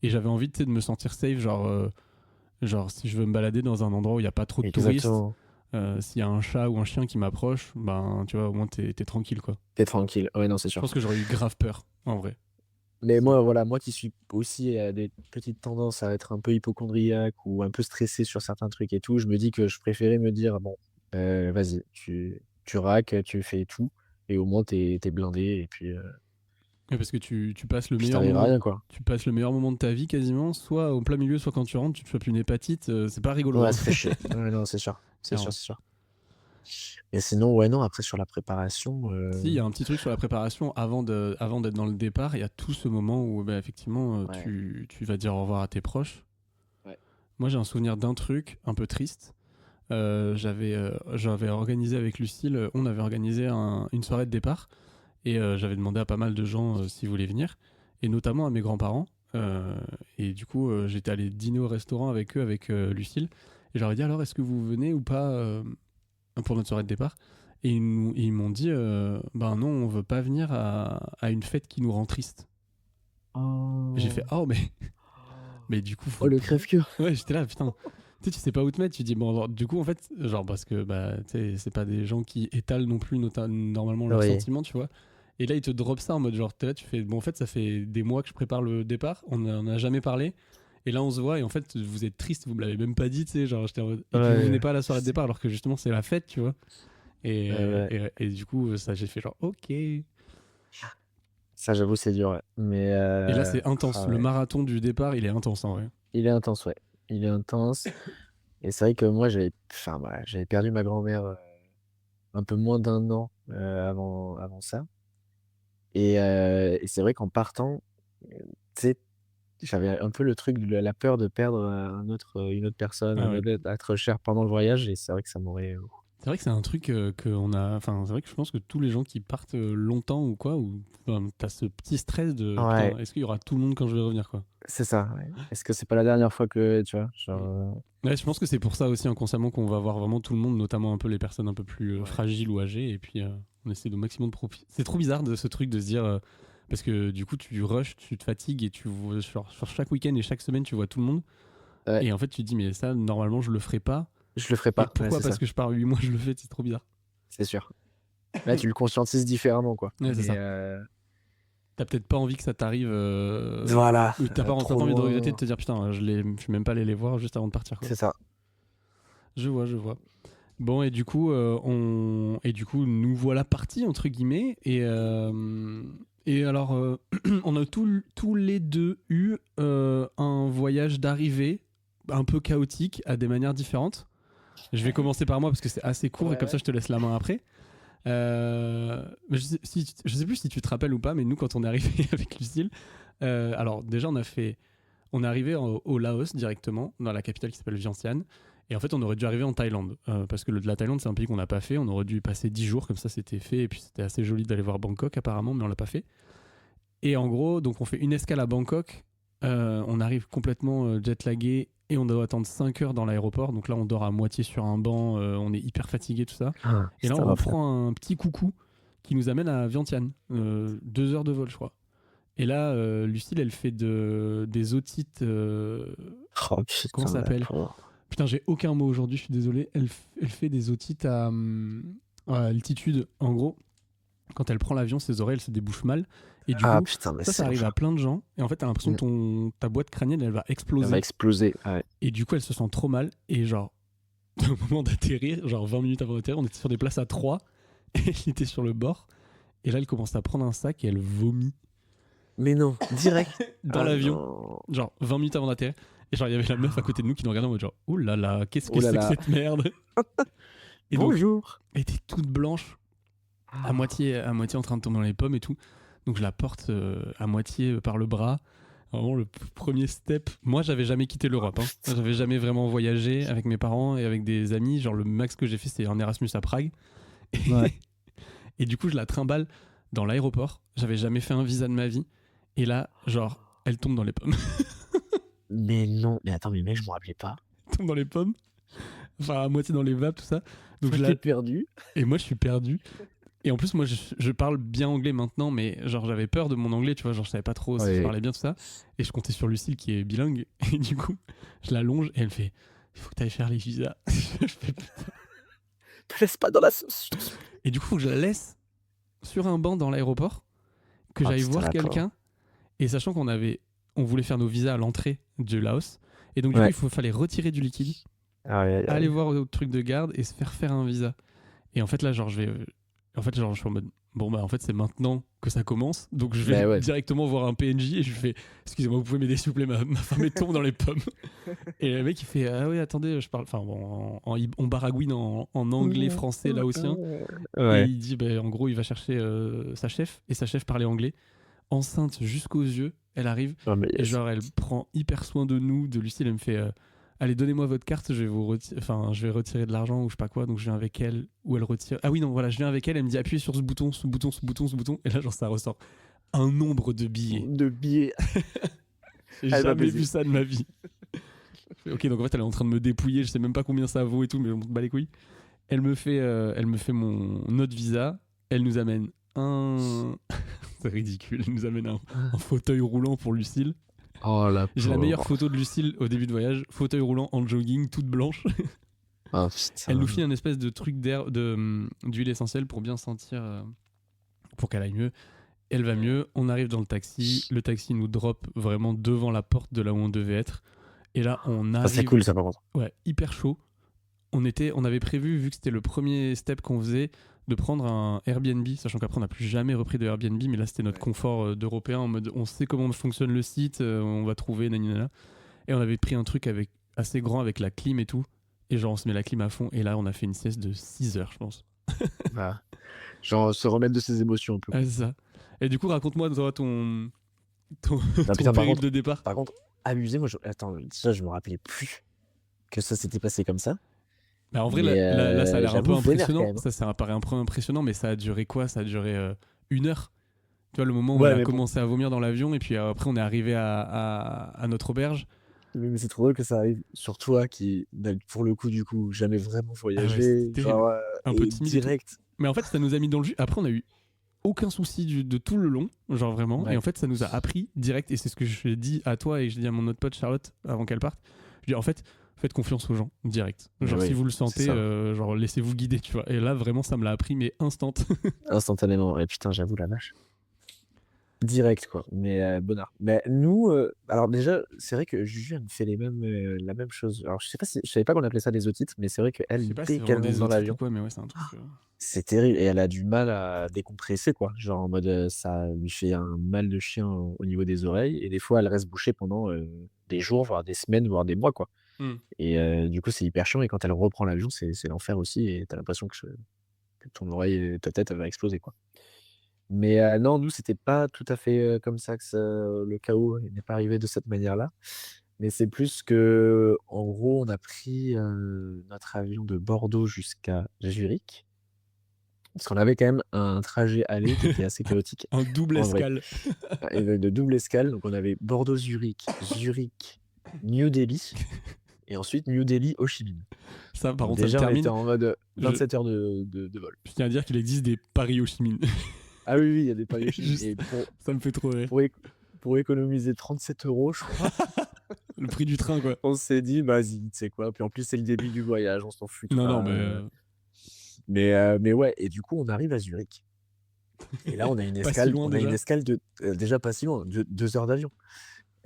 Et j'avais envie, tu sais, de me sentir safe, genre, si je veux me balader dans un endroit où il n'y a pas trop de touristes, Exactement. s'il y a un chat ou un chien qui m'approche, ben, tu vois, au moins, t'es tranquille, quoi. T'es tranquille. Ouais, non, c'est Je sûr. pense que j'aurais eu grave peur, en vrai. Mais moi, voilà, moi qui suis aussi à des petites tendances à être un peu hypochondriaque ou un peu stressé sur certains trucs et tout, je me dis que je préférais me dire, bon, vas-y, tu raques, tu fais tout, et au moins t'es blindé, et Ouais, parce que tu passes le puis meilleur t'arrives à moment. rien, quoi. Tu passes le meilleur moment de ta vie quasiment, soit au plein milieu, soit quand tu rentres, tu te chopes une hépatite, c'est pas rigolo, Ouais, hein, ça fait chier. Ouais, non, c'est sûr. C'est sûr, clairement. c'est sûr. Et sinon, ouais, non, après, sur la préparation, Si, il y a un petit truc sur la préparation avant d'être dans le départ. Il y a tout ce moment où, bah, effectivement, ouais, tu vas dire au revoir à tes proches. ouais, Moi, j'ai un souvenir d'un truc un peu triste. J'avais organisé avec Lucille, on avait organisé une soirée de départ et j'avais demandé à pas mal de gens s'ils voulaient venir, et notamment à mes grands-parents. Et du coup, j'étais allé dîner au restaurant avec eux, avec Lucille, et j'aurais dit alors, est-ce que vous venez ou pas pour notre soirée de départ? Et ils m'ont dit, ben non, on veut pas venir à une fête qui nous rend triste. J'ai fait, Oh. oh, mais du coup, Oh, le crève-cœur. ouais, j'étais là, putain. Tu sais pas où te mettre, tu dis, bon, alors, du coup, en fait, genre, parce que, bah, tu sais, c'est pas des gens qui étalent non plus normalement leurs Oui, sentiments, tu vois. Et là, ils te dropent ça en mode, genre, t'es là, tu fais, bon, en fait, ça fait des mois que je prépare le départ, on en a jamais parlé. Et là, on se voit, et en fait, vous êtes triste, vous me l'avez même pas dit, tu sais, genre, et puis vous venez ouais, pas à la soirée de départ, alors que justement, c'est la fête, tu vois. Et, ouais. et du coup, ça, j'ai fait genre, ok. Et Ça, j'avoue, c'est dur, ouais. Mais là, c'est intense. ah Le ouais. marathon du départ, il est intense, en vrai. Il est intense, ouais. Il est intense. Et c'est vrai que moi, j'avais perdu ma grand-mère un peu moins d'un an avant ça. Et c'est vrai qu'en partant, tu sais, j'avais un peu le truc de la peur de perdre une autre personne, Ah un ouais. autre être cher pendant le voyage. Et c'est vrai que ça m'aurait C'est vrai que c'est un truc qu'on a. Enfin, c'est vrai que je pense que tous les gens qui partent longtemps ou quoi, ou t'as ce petit stress de Ouais. putain, est-ce qu'il y aura tout le monde quand je vais revenir, quoi. C'est ça, ouais. Est-ce que c'est pas la dernière fois que, tu vois, genre, Ouais, je pense que c'est pour ça aussi inconsciemment qu'on va voir vraiment tout le monde, notamment un peu les personnes un peu plus Ouais. fragiles ou âgées, et puis on essaie au maximum de profiter. C'est trop bizarre de ce truc de se dire. Parce que du coup, tu rushes, tu te fatigues et tu vois, sur chaque week-end et chaque semaine, tu vois tout le monde. Ouais. Et en fait, tu te dis, mais ça, normalement, je le ferai pas. Je le ferai Et pas. Ouais, pourquoi c'est Parce ça, que je pars 8 mois, je le fais, c'est trop bizarre. c'est sûr. Là, tu le conscientises différemment, quoi. Ouais, c'est ça. T'as peut-être pas envie que ça t'arrive. Voilà, Ou t'as pas trop envie de loin. regretter de te dire, putain, je suis même pas allé les voir juste avant de partir, quoi. C'est ça. Je vois. Bon, et du coup, nous voilà partis, entre guillemets. Et alors, on a tous les deux eu un voyage d'arrivée un peu chaotique à des manières différentes. Je vais commencer par moi parce que c'est assez court et comme ça, je te laisse la main après. Mais je sais plus si tu te rappelles ou pas, mais nous, quand on est arrivé avec Lucille, alors déjà, on est arrivé au Laos directement, dans la capitale qui s'appelle Vientiane. Et en fait, on aurait dû arriver en Thaïlande, parce que la Thaïlande, c'est un pays qu'on n'a pas fait. On aurait dû y passer 10 jours, comme ça, c'était fait. Et puis, c'était assez joli d'aller voir Bangkok, apparemment, mais on l'a pas fait. Et en gros, donc on fait une escale à Bangkok. On arrive complètement jet-lagué et on doit attendre 5 heures dans l'aéroport. Donc là, on dort à moitié sur un banc. On est hyper fatigué, tout ça. Et là, Putain, on l'enfer. prend un petit coucou qui nous amène à Vientiane. 2 heures de vol, je crois. Et là, Lucille, elle fait des otites. Oh, putain, Comment ça s'appelle ? Putain, j'ai aucun mot aujourd'hui, je suis désolé. Elle fait des otites à altitude. En gros, quand elle prend l'avion, ses oreilles, elles se débouchent mal. Et du coup, putain, mais ça arrive à plein de gens. Et en fait, t'as l'impression que ta boîte crânienne, elle va Elle exploser. va exploser. Ouais. Et du coup, elle se sent trop mal. Et genre, au moment d'atterrir, genre 20 minutes avant d'atterrir, on était sur des places à 3. Et elle était sur le bord. Et là, elle commence à prendre un sac et elle vomit Mais non, direct. dans l'avion. Genre 20 minutes avant d'atterrir. Et genre, il y avait la meuf à côté de nous qui nous regardait en mode genre, oh là là, qu'est-ce que Oh là c'est que là. cette merde. Et donc, Bonjour. elle était toute blanche, à moitié en train de tomber dans les pommes et tout. Donc je la porte à moitié par le bras. Vraiment le premier step. Moi, j'avais jamais quitté l'Europe. J'avais jamais vraiment voyagé avec mes parents et avec des amis. Genre le max que j'ai fait, c'était un Erasmus à Prague. Et, Ouais. et du coup, je la trimballe dans l'aéroport. J'avais jamais fait un visa de ma vie. Et là, genre, elle tombe dans les pommes. Mais non. Mais attends, mais mec, je me rappelais pas. Elle tombe dans les pommes. Enfin, à moitié dans les vapes, tout ça. Donc Je je l'ai perdu. Et moi, je suis perdu. Et en plus, moi, je parle bien anglais maintenant, mais genre, j'avais peur de mon anglais, tu vois, genre, je savais pas trop si je parlais bien, tout ça. Et je comptais sur Lucille qui est bilingue. Et du coup, je la longe et elle fait, il faut que tu ailles faire les visas. Je fais, Te laisse pas dans la sauce. et du coup, faut que je la laisse sur un banc dans l'aéroport, que j'aille putain, voir la quelqu'un. Et sachant on voulait faire nos visas à l'entrée du Laos. Et donc, du Ouais. coup, fallait retirer du liquide, Ouais. aller voir au truc de garde et se faire un visa. Et en fait, là, genre, je suis en mode, bon, bah, en fait, c'est maintenant que ça commence. Donc, je vais Bah ouais. directement voir un PNJ et je lui fais, excusez-moi, vous pouvez m'aider, s'il vous plaît, ma femme est tombe dans les pommes. Et le mec, il fait, ah oui, attendez, je parle, enfin, bon, on baragouine en anglais, français, laotien. Et Ouais. il dit, bah, en gros, il va chercher sa chef. Et sa chef parlait anglais. Enceinte jusqu'aux yeux, elle arrive. Non, mais Et genre, elle prend hyper soin de nous, de Lucille. Elle me fait, allez, donnez-moi votre carte, je vais retirer de l'argent ou je sais pas quoi. Donc, je viens avec elle, ou elle retire. Ah oui, non, voilà, je viens avec elle. Elle me dit, appuyez sur ce bouton, ce bouton, ce bouton, ce bouton. Et là, genre, ça ressort un nombre de billets. de billets. J'ai Elle m'a jamais baisé. vu ça de ma vie. Je fais, ok, donc en fait, elle est en train de me dépouiller. Je sais même pas combien ça vaut et tout, mais on me bat les couilles. Elle me fait notre visa. Elle nous amène c'est ridicule. Elle nous amène un fauteuil roulant pour Lucille. Oh la J'ai la pauvre. meilleure photo de Lucille au début de voyage. Fauteuil roulant en jogging, toute blanche. Ah, putain. Elle nous file un espèce de truc d'huile essentielle pour bien sentir, pour qu'elle aille mieux. Elle va mieux. On arrive dans le taxi. Le taxi nous drop vraiment devant la porte de là où on devait être. Et là, on Ça, arrive. c'est cool, ça, par contre. Ouais, hyper chaud. On avait prévu, vu que c'était le premier step qu'on faisait, de prendre un Airbnb, sachant qu'après on n'a plus jamais repris de Airbnb, mais là c'était notre confort d'Européen, en mode on sait comment fonctionne le site, on va trouver, nanana. Et on avait pris un truc assez grand avec la clim et tout, et genre on se met la clim à fond, et là on a fait une sieste de 6 heures, je pense. Ah. Genre, se remettre de ses émotions un peu. Ah, c'est ça. Et du coup, raconte-moi toi ton putain, par période contre- de départ. Par contre, amusé, moi, attends, ça, je me rappelais plus que ça s'était passé comme ça. Bah, en vrai, Mais là, ça a l'air un peu j'avoue, vénère quand impressionnant. même. Ça paraît un peu impressionnant, mais ça a duré quoi? Ça a duré 1 heure. Tu vois, le moment où on Ouais, a mais bon, commencé à vomir dans l'avion, et puis après, on est arrivé à notre auberge. mais c'est trop drôle que ça arrive sur toi qui n'a pour le coup, du coup, jamais vraiment Ah ouais, c'était voyagé, terrible. genre, Un peu et timide et tout. direct. Mais en fait, ça nous a mis dans le jus. Après, on a eu aucun souci de tout le long, genre vraiment. Et Ouais, en fait, ça nous a appris direct. Et c'est ce que je dis à toi et je dis à mon autre pote Charlotte avant qu'elle parte. Je dis en fait, faites confiance aux gens direct. mais Genre si oui, vous le c'est sentez, ça. genre laissez-vous guider, tu vois. Et là, vraiment, ça me l'a appris, mais instant. Instantanément. Et putain, j'avoue, la vache. Direct, quoi. Mais bonnard. Mais nous, alors déjà, c'est vrai que Juju, elle me fait la même chose. Alors, je savais pas qu'on appelait ça des otites, mais c'est vrai Je sais qu'elle, pas si dès c'est vraiment qu'elle monte des dans otites ou l'avion, quoi, mais ouais, c'est un truc. c'est terrible. Et elle a du mal à décompresser, quoi. Genre en mode, ça lui fait un mal de chien au niveau des oreilles. Et des fois, elle reste bouchée pendant des jours, voire des semaines, voire des mois, quoi. Hmm. Et du coup, c'est hyper chiant. Et quand elle reprend l'avion, c'est l'enfer aussi. Et t'as l'impression que ton oreille et ta tête, elle va exploser, quoi. Mais non, nous, c'était pas tout à fait comme ça que le chaos n'est pas arrivé de cette manière-là. Mais c'est plus que, en gros, on a pris notre avion de Bordeaux jusqu'à Zurich. Parce qu'on avait quand même un trajet aller qui était assez chaotique, Un double en vrai. escale. Et de double escale. Donc, on avait Bordeaux-Zurich, Zurich-New Delhi. Et ensuite, New Delhi-Ho Chi Minh. Ça, par Donc contre, ça me déjà, on était termine. en mode Je, 27 heures de vol. je tiens à dire qu'il existe des paris Ho Chi Minh. Ah oui, il y a des paris Ho Chi Minh. Juste, Et ça me fait trop rire. pour économiser 37 €, je crois, Le prix du train, quoi. on s'est dit, bah, vas-y, tu sais quoi. Puis en plus, c'est le début du voyage, on s'en Non, non, foutera. mais Mais ouais, et du coup, on arrive à Zurich. Et là, pas si loin on a une déjà. escale de, déjà pas si loin, de 2 heures d'avion.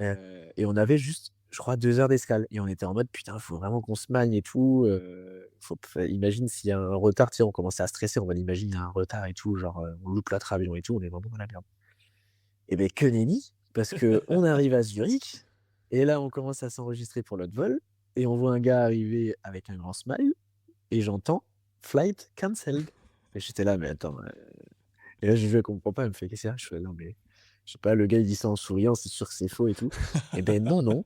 Et on avait juste, je crois, 2 heures d'escale. Et on était en mode, putain, il faut vraiment qu'on se magne et tout. Imagine s'il y a un retard, tu sais, on commençait à stresser, on va imaginer il y a un retard et tout, genre, on loupe notre avion et tout, on est vraiment dans la merde. Et ben que nenni, parce que on arrive à Zurich, et là, on commence à s'enregistrer pour notre vol, et on voit un gars arriver avec un grand smile, et j'entends flight cancelled. Et j'étais là, mais attends. Et là, je comprends pas, elle me fait qu'est-ce qu'il y a? Je fais non, mais je sais pas, le gars il dit ça en souriant, c'est sûr que c'est faux et tout. Et ben non, non,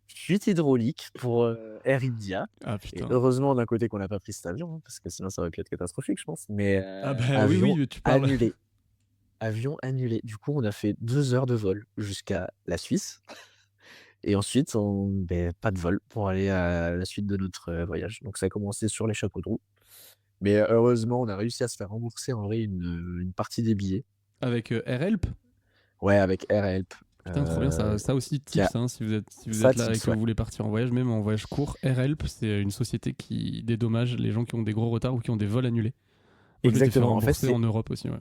fuite hydraulique pour Air India. Ah Et putain. heureusement d'un côté qu'on n'a pas pris cet avion, hein, parce que sinon ça aurait pu être catastrophique, je pense. Mais Ah bah oui, avion oui, tu parles. annulé. Avion annulé. Du coup, on a fait 2 heures de vol jusqu'à la Suisse. Et ensuite, pas de vol pour aller à la suite de notre voyage. Donc ça a commencé sur les chapeaux de roue. Mais heureusement, on a réussi à se faire rembourser en vrai une partie des billets. Avec AirHelp. Ouais, avec AirHelp. Putain, trop bien. Ça aussi, Qui a tips, hein, si vous ça, êtes là et tips, que ouais. vous voulez partir en voyage, même en voyage court. AirHelp, c'est une société qui dédommage les gens qui ont des gros retards ou qui ont des vols annulés. Moi, je m'étais fait Exactement. En fait, rembourser en Europe aussi, ouais.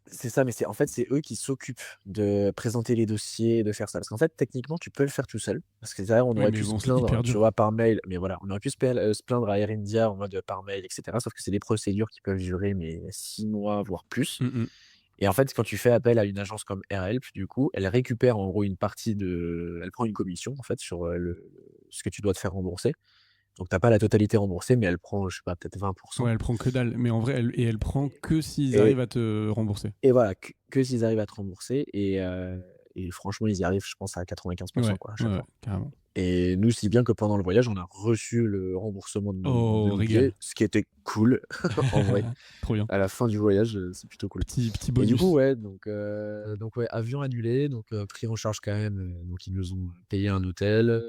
c'est ça, mais en fait, c'est eux qui s'occupent de présenter les dossiers, de faire ça. Parce qu'en fait, techniquement, tu peux le faire tout seul. Parce que derrière, on Oui, aurait mais pu se bon, c'est hyper plaindre, tu dur. vois, par mail. Mais voilà, on aurait pu se plaindre à Air India en mode par mail, etc. Sauf que c'est des procédures qui peuvent durer mais 6 mois, voire plus. Mm, mm. Et en fait, quand tu fais appel à une agence comme AirHelp, du coup, elle récupère en gros une partie de. Elle prend une commission, en fait, sur ce que tu dois te faire rembourser. Donc, t'as pas la totalité remboursée, mais elle prend, je sais pas, peut-être 20%. Ouais, elle prend que dalle. Mais en vrai, elle prend que s'ils Et, arrivent à te rembourser. et voilà, que s'ils arrivent à te rembourser. Et franchement, ils y arrivent, je pense, à 95%, Ouais, quoi, à ouais, chaque ouais, fois. carrément. Et nous, si bien que pendant le voyage, on a reçu le remboursement de Oh, nos régal. billets, ce qui était cool, en vrai. Trop bien. À la fin du voyage, c'est plutôt cool. Petit Et du coup, bonus. ouais, donc ouais, avion annulé, donc pris en charge quand même. Donc ils nous ont payé un hôtel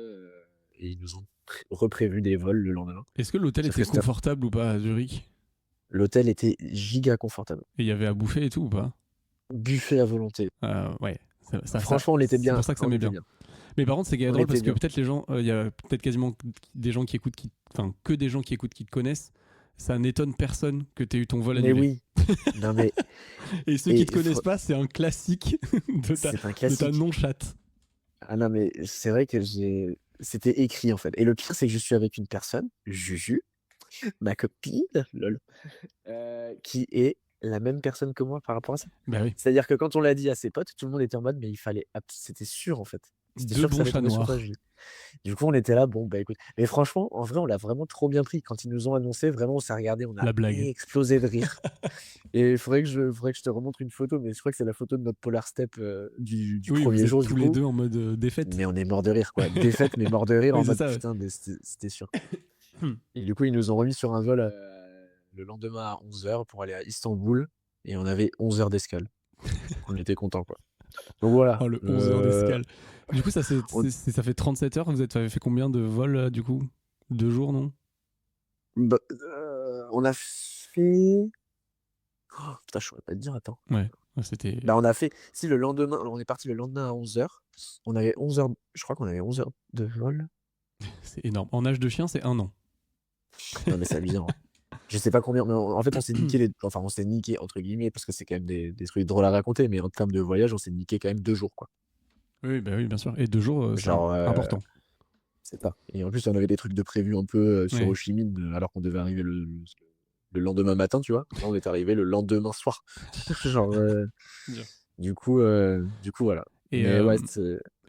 et ils nous ont reprévu des vols le lendemain. Est-ce que l'hôtel Sauf était que confortable ou pas à Zurich? l'hôtel était giga confortable. Et il y avait à bouffer et tout ou pas? Buffet à volonté. Ouais. Franchement, on était c'est bien. pour ça que ça On met était bien. bien. Mais par contre, c'est On drôle était parce que bien. peut-être les gens, il y a peut-être quasiment des gens qui écoutent, enfin que des gens qui écoutent qui te connaissent. Ça n'étonne personne que tu aies eu ton vol Mais annulé. oui. Non mais Et ceux qui te connaissent pas, c'est un classique c'est un de ta classique. non-chatte. Ah non mais c'est vrai que c'était écrit en fait. Et le pire, c'est que je suis avec une personne, Juju, ma copine, lol, qui est la même personne que moi par rapport à ça. Bah oui. C'est-à-dire que quand on l'a dit à ses potes, tout le monde était en mode, mais il fallait, c'était sûr en fait. C'était 2 sûr que ça bons allait chats tomber sur toi, noirs. Julie. Du coup, on était là, bon, bah écoute. Mais franchement, en vrai, on l'a vraiment trop bien pris. Quand ils nous ont annoncé, vraiment, on s'est regardé, on a La blague. explosé de rire. Et il faudrait que je te remontre une photo, mais je crois que c'est la photo de notre Polar Step du Oui, vous premier êtes jour, tous du les coup. deux en mode défaite. Mais on est mort de rire, quoi. Défaite, mais mort de rire Oui, en c'est mode ça. Ouais. putain, mais c'était sûr. Et du coup, ils nous ont remis sur un vol le lendemain à 11h pour aller à Istanbul. Et on avait 11 heures d'escale. On était contents, quoi. Donc voilà. Oh, le 11 heures d'escale. Du coup, ça on- fait 37 heures. Vous avez fait combien de vols, là, du coup? 2 jours, non? On a fait. Oh, putain, je saurais pas te dire, attends. Ouais, c'était... On a fait. Si, le lendemain, on est parti le lendemain à 11h. On avait 11 heures. Je crois qu'on avait 11 heures de vol. C'est énorme. En âge de chien, c'est 1 an. Non, mais c'est amusant. Je sais pas combien. Mais en fait, on s'est niqué Enfin, on s'est niqué, entre guillemets, parce que c'est quand même des trucs drôles à raconter. Mais en termes de voyage, on s'est niqué quand même 2 jours, quoi. Oui, bah oui, bien sûr. Et 2 jours, c'est Genre, important. c'est ça. Et en plus, on avait des trucs de prévu un peu sur Ouais. Ho Chi Minh, alors qu'on devait arriver le lendemain matin, tu vois. Là, on est arrivé le lendemain soir. Genre, Bien. du coup, voilà. Et, Mais ouais,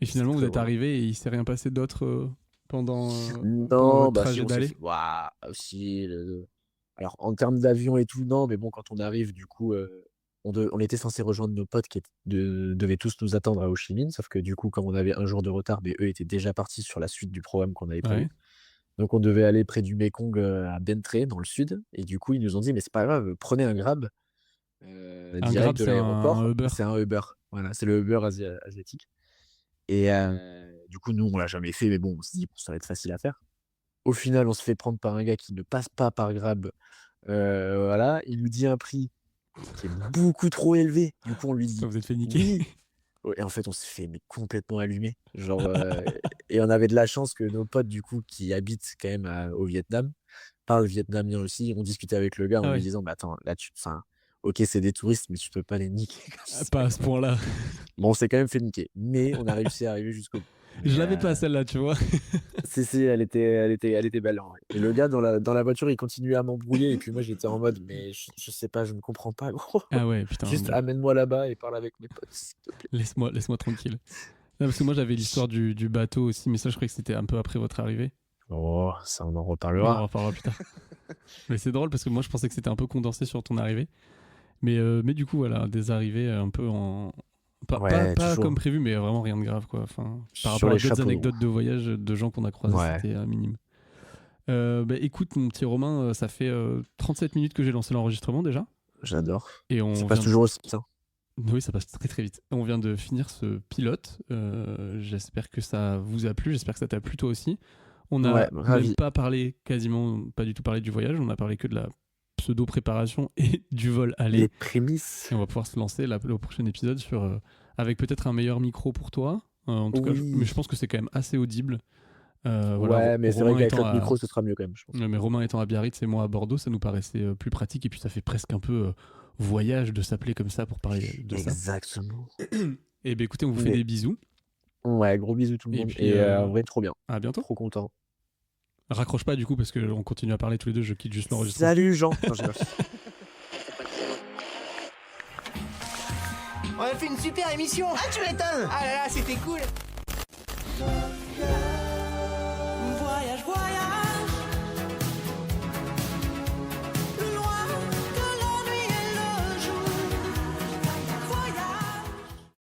et finalement, vous très êtes drôle. arrivé et il s'est rien passé d'autre pendant Non, votre bah si, trajet on s'est d'aller? fait. Ouah, si. Alors, en termes d'avion et tout, non, mais bon, quand on arrive, du coup, on était censé rejoindre nos potes qui devaient tous nous attendre à Ho Chi Minh, sauf que du coup, comme on avait un jour de retard, mais eux étaient déjà partis sur la suite du programme qu'on avait prévu. Ouais. Donc, on devait aller près du Mekong à Bentre, dans le sud. Et du coup, ils nous ont dit, mais c'est pas grave, prenez un Grab Un direct Grab, de c'est un l'aéroport. Uber. C'est un Uber. Voilà, c'est le Uber asiatique. Et du coup, nous, on l'a jamais fait, mais bon, on s'est dit, bon, ça va être facile à faire. Au final, on se fait prendre par un gars qui ne passe pas par Grab. Voilà, il nous dit un prix qui est beaucoup trop élevé. Du coup, on lui dit Ça, vous êtes fait niquer. oui. Ouais, et en fait, on s'est fait mais complètement allumer. Genre, et on avait de la chance que nos potes, du coup, qui habitent quand même au Vietnam, parlent vietnamien aussi. On discutait avec le gars en Ah lui ouais. disant, bah attends, là, enfin, ok, c'est des touristes, mais tu peux pas les niquer comme ça. Pas à ce point-là. Bon, on s'est quand même fait niquer, mais on a réussi à arriver jusqu'au bout. Je Mais, l'avais pas celle-là, tu vois. si, elle était belle, en vrai. Et le gars, dans la voiture, il continuait à m'embrouiller. Et puis moi, j'étais en mode, mais je sais pas, je ne comprends pas, gros. Ah ouais, putain. Juste amène-moi là-bas et parle avec mes potes, s'il te plaît. Laisse-moi tranquille. Non, parce que moi, j'avais l'histoire du bateau aussi, mais ça, je croyais que c'était un peu après votre arrivée. Oh, ça, on en On en reparlera. reparlera plus tard. Mais c'est drôle parce que moi, je pensais que c'était un peu condensé sur ton arrivée. Mais du coup, voilà, des arrivées un peu en... Ouais, Pas toujours. comme prévu, mais vraiment rien de grave, quoi. Enfin, par Sur rapport à les d'autres chapeaux de roue. anecdotes de voyage de gens qu'on a croisés, Ouais. c'était minime. Écoute, mon petit Romain, ça fait 37 minutes que j'ai lancé l'enregistrement déjà. J'adore. Et on Ça passe vient toujours aussi vite, hein. Oui, ça passe très très vite. On vient de finir ce pilote. J'espère que ça vous a plu. J'espère que ça t'a plu toi aussi. On n'a Ouais, même ravi. pas parlé, quasiment pas du tout parlé du voyage. On a parlé que de la pseudo-préparation et du vol aller. Les prémices. Et on va pouvoir se lancer au prochain épisode sur, avec peut-être un meilleur micro pour toi. En tout cas, Oui. mais je pense que c'est quand même assez audible. Ouais, Voilà, mais c'est vrai Romain qu'avec étant notre micro, ce sera mieux quand même, je pense. mais Romain étant à Biarritz et moi à Bordeaux, ça nous paraissait plus pratique. Et puis ça fait presque un peu voyage de s'appeler comme ça pour parler de ça. Exactement. Et bien écoutez, on vous fait Mais- des bisous. Ouais, gros bisous tout le Et monde. puis, Et en vrai, trop bien. À bientôt. Trop content. Raccroche pas du coup parce qu'on continue à parler tous les deux, je quitte juste l'enregistrement. Salut Jean. Non, j'ai pas- On a fait une super émission. Ah, tu m'étonnes. Ah là là, c'était cool.